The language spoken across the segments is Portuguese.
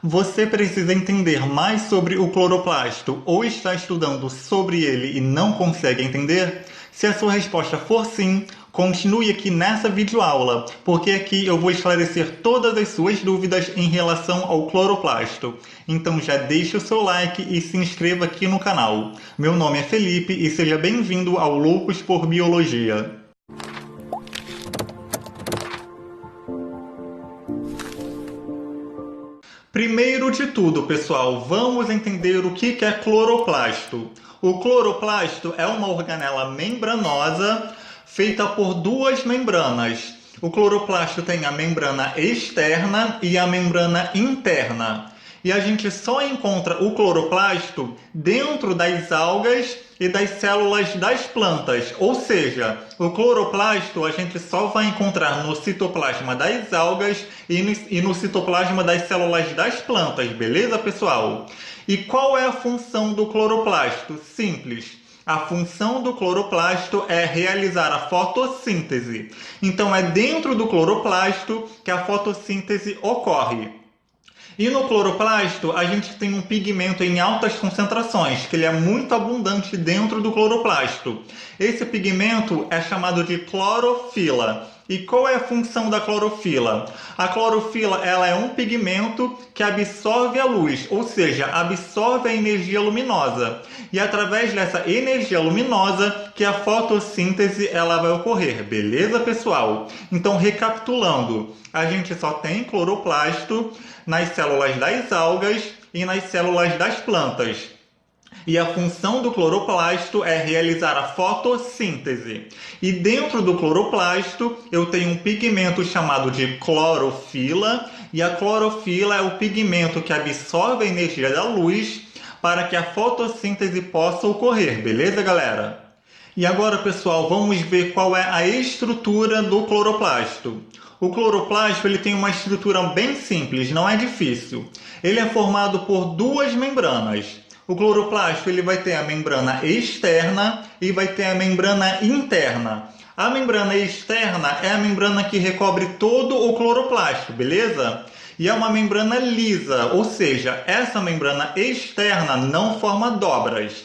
Você precisa entender mais sobre o cloroplasto ou está estudando sobre ele e não consegue entender? Se a sua resposta for sim, continue aqui nessa videoaula, porque aqui eu vou esclarecer todas as suas dúvidas em relação ao cloroplasto. Então já deixe o seu like e se inscreva aqui no canal. Meu nome é Felipe e seja bem-vindo ao Loucos por Biologia. Primeiro de tudo, pessoal, vamos entender o que é cloroplasto. O cloroplasto é uma organela membranosa feita por duas membranas. O cloroplasto tem a membrana externa e a membrana interna. E a gente só encontra o cloroplasto dentro das algas e das células das plantas. Ou seja, o cloroplasto a gente só vai encontrar no citoplasma das algas e no citoplasma das células das plantas, beleza, pessoal? E qual é a função do cloroplasto? Simples. A função do cloroplasto é realizar a fotossíntese. Então é dentro do cloroplasto que a fotossíntese ocorre. E no cloroplasto, a gente tem um pigmento em altas concentrações, que ele é muito abundante dentro do cloroplasto. Esse pigmento é chamado de clorofila. E qual é a função da clorofila? A clorofila ela é um pigmento que absorve a luz, ou seja, absorve a energia luminosa. E através dessa energia luminosa que a fotossíntese ela vai ocorrer, beleza, pessoal? Então, recapitulando, a gente só tem cloroplasto nas células das algas e nas células das plantas. E a função do cloroplasto é realizar a fotossíntese. E dentro do cloroplasto eu tenho um pigmento chamado de clorofila, e a clorofila é o pigmento que absorve a energia da luz para que a fotossíntese possa ocorrer, beleza, galera? E agora, pessoal, vamos ver qual é a estrutura do cloroplasto. O cloroplasto ele tem uma estrutura bem simples, não é difícil. Ele é formado por duas membranas. O cloroplasto ele vai ter a membrana externa e vai ter a membrana interna. A membrana externa é a membrana que recobre todo o cloroplasto, beleza? E é uma membrana lisa, ou seja, essa membrana externa não forma dobras.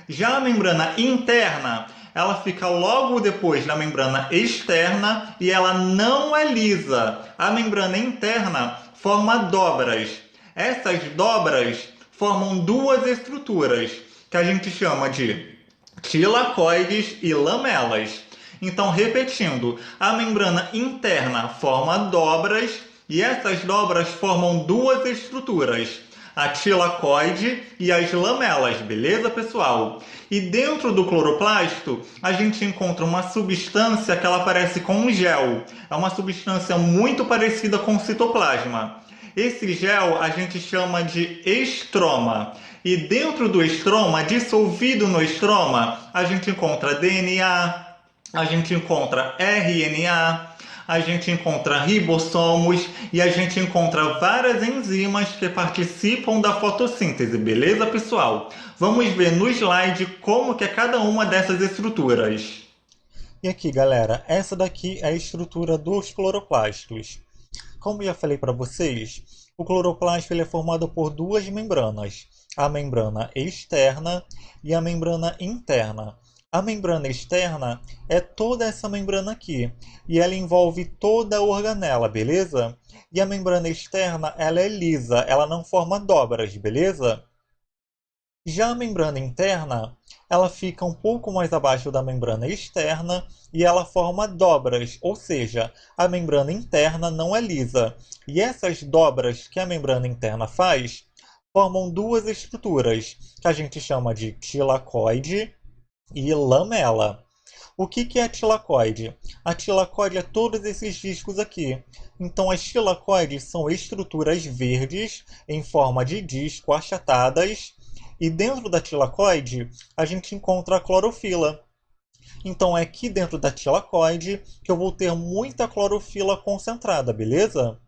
Já a membrana interna, ela fica logo depois da membrana externa e ela não é lisa. A membrana interna forma dobras. Essas dobras formam duas estruturas, que a gente chama de tilacoides e lamelas. Então, repetindo, a membrana interna forma dobras e essas dobras formam duas estruturas, a tilacoide e as lamelas, beleza, pessoal? E dentro do cloroplasto, a gente encontra uma substância que ela parece com um gel. É uma substância muito parecida com o citoplasma. Esse gel a gente chama de estroma. E dentro do estroma, dissolvido no estroma, a gente encontra DNA, a gente encontra RNA, a gente encontra ribossomos e a gente encontra várias enzimas que participam da fotossíntese, beleza, pessoal? Vamos ver no slide como que é cada uma dessas estruturas. E aqui, galera, essa daqui é a estrutura dos cloroplastos. Como já falei para vocês, o cloroplasto ele é formado por duas membranas, a membrana externa e a membrana interna. A membrana externa é toda essa membrana aqui, e ela envolve toda a organela, beleza? E a membrana externa, ela é lisa, ela não forma dobras, beleza? Já a membrana interna, ela fica um pouco mais abaixo da membrana externa e ela forma dobras, ou seja, a membrana interna não é lisa. E essas dobras que a membrana interna faz formam duas estruturas, que a gente chama de tilacoide e lamela. O que é a tilacoide? A tilacoide é todos esses discos aqui. Então, as tilacoides são estruturas verdes em forma de disco achatadas. E dentro da tilacoide, a gente encontra a clorofila. Então, é aqui dentro da tilacoide que eu vou ter muita clorofila concentrada, beleza?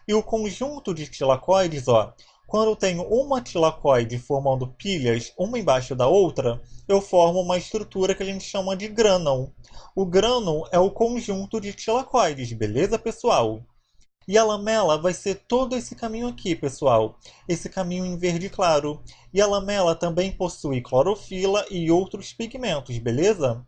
E o conjunto de tilacoides, ó, quando eu tenho uma tilacoide formando pilhas, uma embaixo da outra, eu formo uma estrutura que a gente chama de grânum. O grânum é o conjunto de tilacoides, beleza, pessoal? E a lamela vai ser todo esse caminho aqui, pessoal. Esse caminho em verde claro. E a lamela também possui clorofila e outros pigmentos, beleza?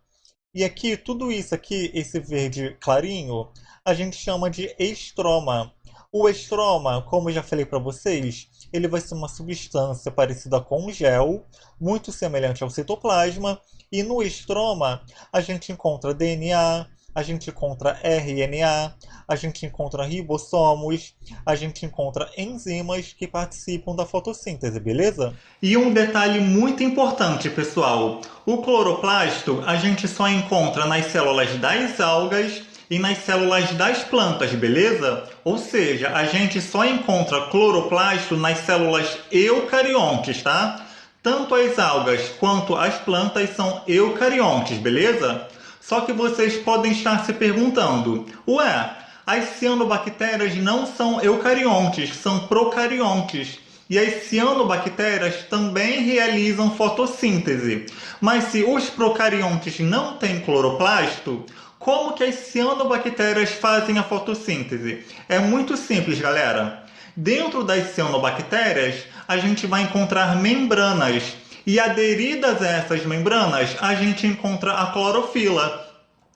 E aqui, tudo isso aqui, esse verde clarinho, a gente chama de estroma. O estroma, como eu já falei para vocês, ele vai ser uma substância parecida com um gel, muito semelhante ao citoplasma, e no estroma a gente encontra DNA, a gente encontra RNA, a gente encontra ribossomos, a gente encontra enzimas que participam da fotossíntese, beleza? E um detalhe muito importante, pessoal: o cloroplasto a gente só encontra nas células das algas e nas células das plantas, beleza? Ou seja, a gente só encontra cloroplasto nas células eucariontes, tá? Tanto as algas quanto as plantas são eucariontes, beleza? Só que vocês podem estar se perguntando: ué, as cianobactérias não são eucariontes, são procariontes. E as cianobactérias também realizam fotossíntese. Mas se os procariontes não têm cloroplasto, como que as cianobactérias fazem a fotossíntese? É muito simples, galera. Dentro das cianobactérias, a gente vai encontrar membranas. E aderidas a essas membranas, a gente encontra a clorofila.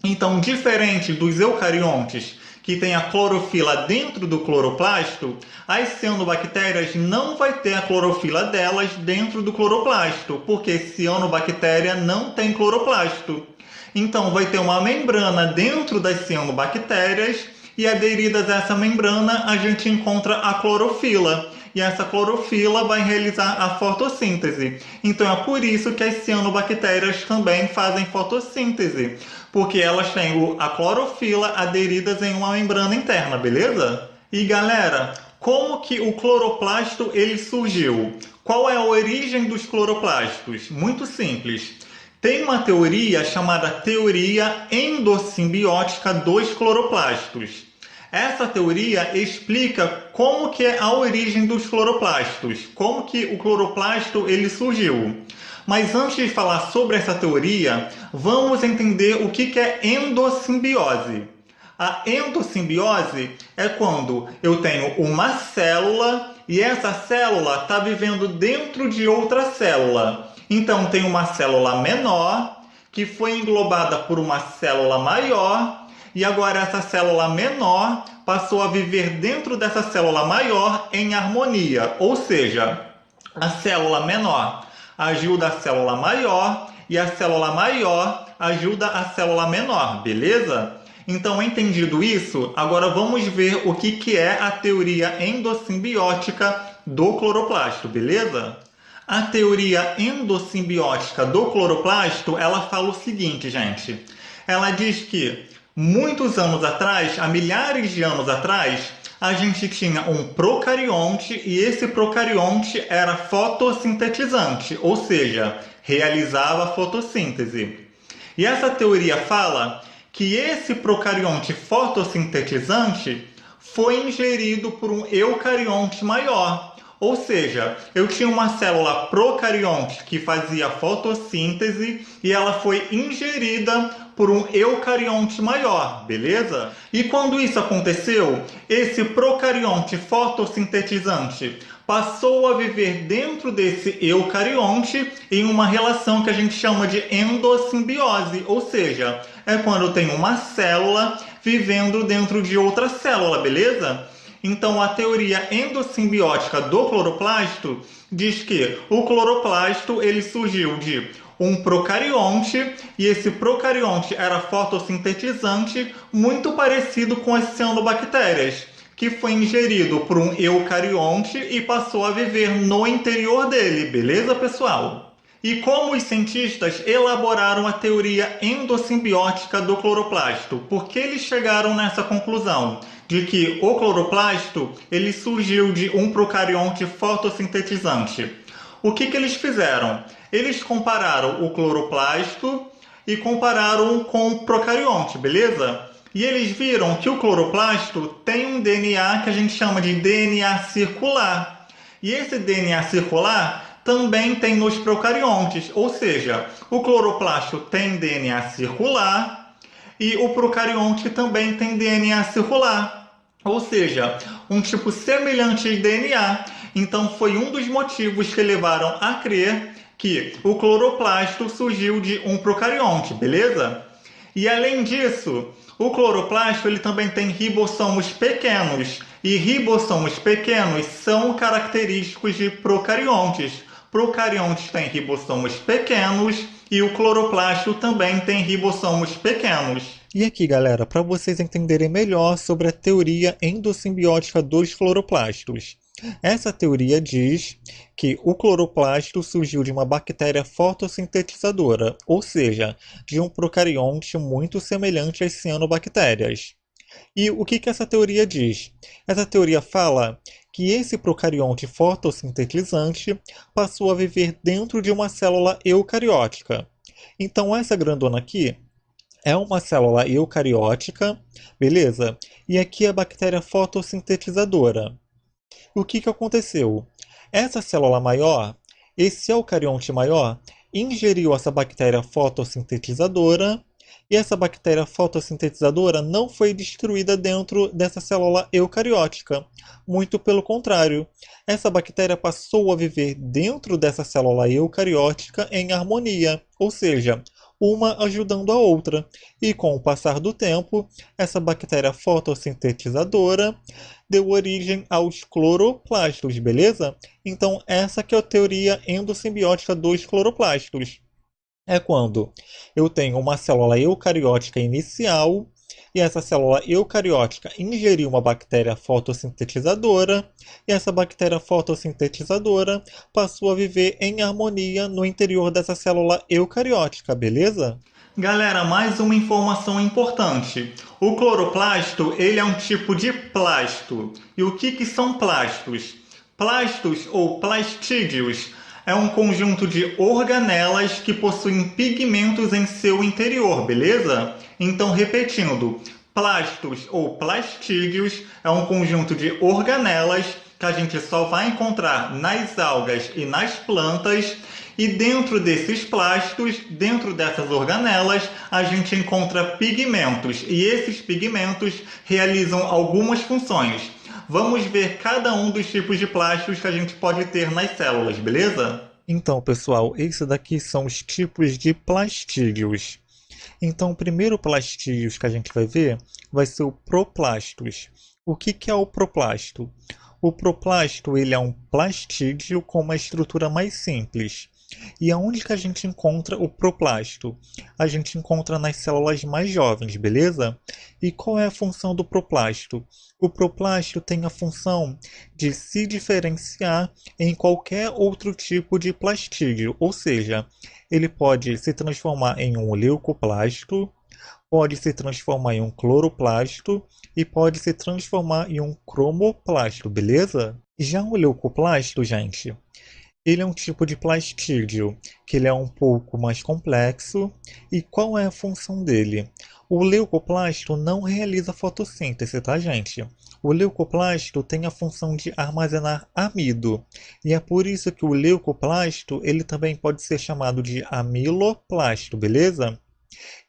Então, diferente dos eucariontes, que tem a clorofila dentro do cloroplasto, as cianobactérias não vai ter a clorofila delas dentro do cloroplasto, porque cianobactéria não tem cloroplasto. Então, vai ter uma membrana dentro das cianobactérias e aderidas a essa membrana a gente encontra a clorofila. E essa clorofila vai realizar a fotossíntese. Então é por isso que as cianobactérias também fazem fotossíntese, porque elas têm a clorofila aderidas em uma membrana interna, beleza? E galera, como que o cloroplasto ele surgiu? Qual é a origem dos cloroplastos? Muito simples. Tem uma teoria chamada teoria endossimbiótica dos cloroplastos. Essa teoria explica como que é a origem dos cloroplastos, como que o cloroplasto ele surgiu. Mas antes de falar sobre essa teoria, vamos entender o que é endossimbiose. A endossimbiose é quando eu tenho uma célula e essa célula está vivendo dentro de outra célula. Então tem uma célula menor que foi englobada por uma célula maior. E agora essa célula menor passou a viver dentro dessa célula maior em harmonia. Ou seja, a célula menor ajuda a célula maior e a célula maior ajuda a célula menor, beleza? Então, entendido isso, agora vamos ver o que é a teoria endossimbiótica do cloroplasto, beleza? A teoria endossimbiótica do cloroplasto, ela fala o seguinte, gente. Ela diz que muitos anos atrás, há milhares de anos atrás, a gente tinha um procarionte e esse procarionte era fotossintetizante, ou seja, realizava fotossíntese. E essa teoria fala que esse procarionte fotossintetizante foi ingerido por um eucarionte maior. Ou seja, eu tinha uma célula procarionte que fazia fotossíntese e ela foi ingerida por um eucarionte maior, beleza? E quando isso aconteceu, esse procarionte fotossintetizante passou a viver dentro desse eucarionte em uma relação que a gente chama de endossimbiose, ou seja, é quando eu tenho uma célula vivendo dentro de outra célula, beleza? Então, a teoria endossimbiótica do cloroplasto diz que o cloroplasto ele surgiu de um procarionte e esse procarionte era fotossintetizante muito parecido com as cianobactérias, que foi ingerido por um eucarionte e passou a viver no interior dele, beleza, pessoal? E como os cientistas elaboraram a teoria endossimbiótica do cloroplasto? Por que eles chegaram nessa conclusão? De que o cloroplasto ele surgiu de um procarionte fotossintetizante. O que eles fizeram? Eles compararam o cloroplasto e compararam com o procarionte, beleza? E eles viram que o cloroplasto tem um DNA que a gente chama de DNA circular. E esse DNA circular também tem nos procariontes, ou seja, o cloroplasto tem DNA circular e o procarionte também tem DNA circular. ou seja, um tipo semelhante de DNA. Então foi um dos motivos que levaram a crer que o cloroplasto surgiu de um procarionte, beleza? E além disso, o cloroplasto ele também tem ribossomos pequenos, e ribossomos pequenos são característicos de procariontes. Procariontes têm ribossomos pequenos e o cloroplasto também tem ribossomos pequenos. E aqui, galera, para vocês entenderem melhor sobre a teoria endossimbiótica dos cloroplastos. Essa teoria diz que o cloroplasto surgiu de uma bactéria fotossintetizadora, ou seja, de um procarionte muito semelhante às cianobactérias. E o que essa teoria diz? Essa teoria fala que esse procarionte fotossintetizante passou a viver dentro de uma célula eucariótica. Então essa grandona aqui é uma célula eucariótica, beleza? E aqui é a bactéria fotossintetizadora. O que aconteceu? Essa célula maior, esse eucarionte maior, ingeriu essa bactéria fotossintetizadora e essa bactéria fotossintetizadora não foi destruída dentro dessa célula eucariótica. Muito pelo contrário, essa bactéria passou a viver dentro dessa célula eucariótica em harmonia, ou seja, uma ajudando a outra. E com o passar do tempo, essa bactéria fotossintetizadora deu origem aos cloroplastos, beleza? Então essa que é a teoria endossimbiótica dos cloroplastos. É quando eu tenho uma célula eucariótica inicial e essa célula eucariótica ingeriu uma bactéria fotossintetizadora e essa bactéria fotossintetizadora passou a viver em harmonia no interior dessa célula eucariótica, beleza? Galera, mais uma informação importante. O cloroplasto, ele é um tipo de plasto. E o que são plastos? Plastos ou plastídeos é um conjunto de organelas que possuem pigmentos em seu interior, beleza? Então, repetindo, plastos ou plastídeos é um conjunto de organelas que a gente só vai encontrar nas algas e nas plantas. E dentro desses plastos, dentro dessas organelas, a gente encontra pigmentos. E esses pigmentos realizam algumas funções. Vamos ver cada um dos tipos de plásticos que a gente pode ter nas células, beleza? Então, pessoal, esses daqui são os tipos de plastídeos. Então, o primeiro plastídeos que a gente vai ver vai ser o proplastos. O que é o proplasto? O proplasto ele é um plastídeo com uma estrutura mais simples. E aonde que a gente encontra o proplasto? A gente encontra nas células mais jovens, beleza? E qual é a função do proplasto? O proplasto tem a função de se diferenciar em qualquer outro tipo de plastídeo, ou seja, ele pode se transformar em um leucoplasto, pode se transformar em um cloroplasto e pode se transformar em um cromoplasto, beleza? Já o leucoplasto, gente, ele é um tipo de plastídeo, que ele é um pouco mais complexo. E qual é a função dele? O leucoplasto não realiza fotossíntese, tá, gente? O leucoplasto tem a função de armazenar amido. E é por isso que o leucoplasto ele também pode ser chamado de amiloplasto, beleza?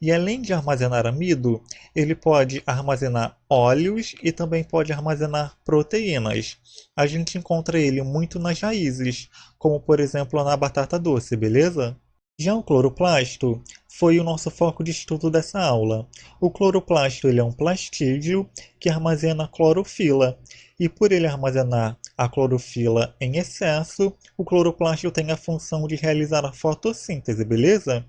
E além de armazenar amido, ele pode armazenar óleos e também pode armazenar proteínas. A gente encontra ele muito nas raízes, como por exemplo na batata doce, beleza? Já o cloroplasto foi o nosso foco de estudo dessa aula. O cloroplasto ele é um plastídeo que armazena clorofila. E por ele armazenar a clorofila em excesso, o cloroplasto tem a função de realizar a fotossíntese, beleza?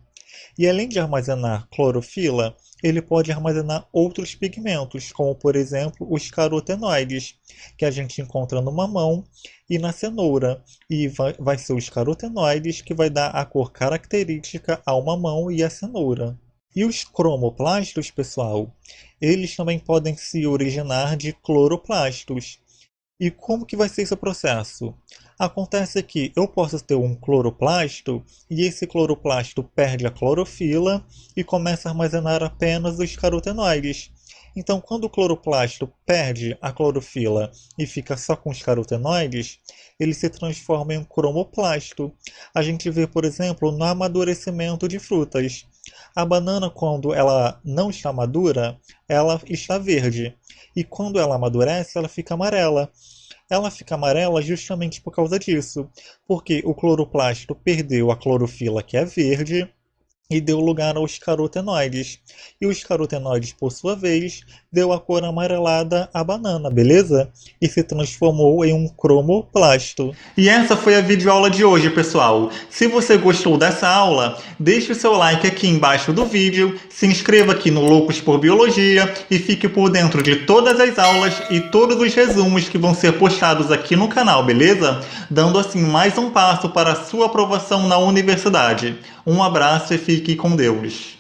E além de armazenar clorofila, ele pode armazenar outros pigmentos, como por exemplo os carotenoides, que a gente encontra no mamão e na cenoura. E vai ser os carotenoides que vai dar a cor característica ao mamão e à cenoura. E os cromoplastos, pessoal, eles também podem se originar de cloroplastos. E como que vai ser esse processo? Acontece que eu posso ter um cloroplasto e esse cloroplasto perde a clorofila e começa a armazenar apenas os carotenoides. Então, quando o cloroplasto perde a clorofila e fica só com os carotenoides, ele se transforma em um cromoplasto. A gente vê, por exemplo, no amadurecimento de frutas. A banana, quando ela não está madura, ela está verde. e quando ela amadurece, ela fica amarela. Ela fica amarela justamente por causa disso, porque o cloroplasto perdeu a clorofila, que é verde, e deu lugar aos carotenoides. E os carotenoides, por sua vez, deu a cor amarelada à banana, beleza? E se transformou em um cromoplasto. E essa foi a videoaula de hoje, pessoal. Se você gostou dessa aula, deixe o seu like aqui embaixo do vídeo, se inscreva aqui no Loucos por Biologia e fique por dentro de todas as aulas e todos os resumos que vão ser postados aqui no canal, beleza? Dando assim mais um passo para a sua aprovação na universidade. Um abraço e fique com Deus.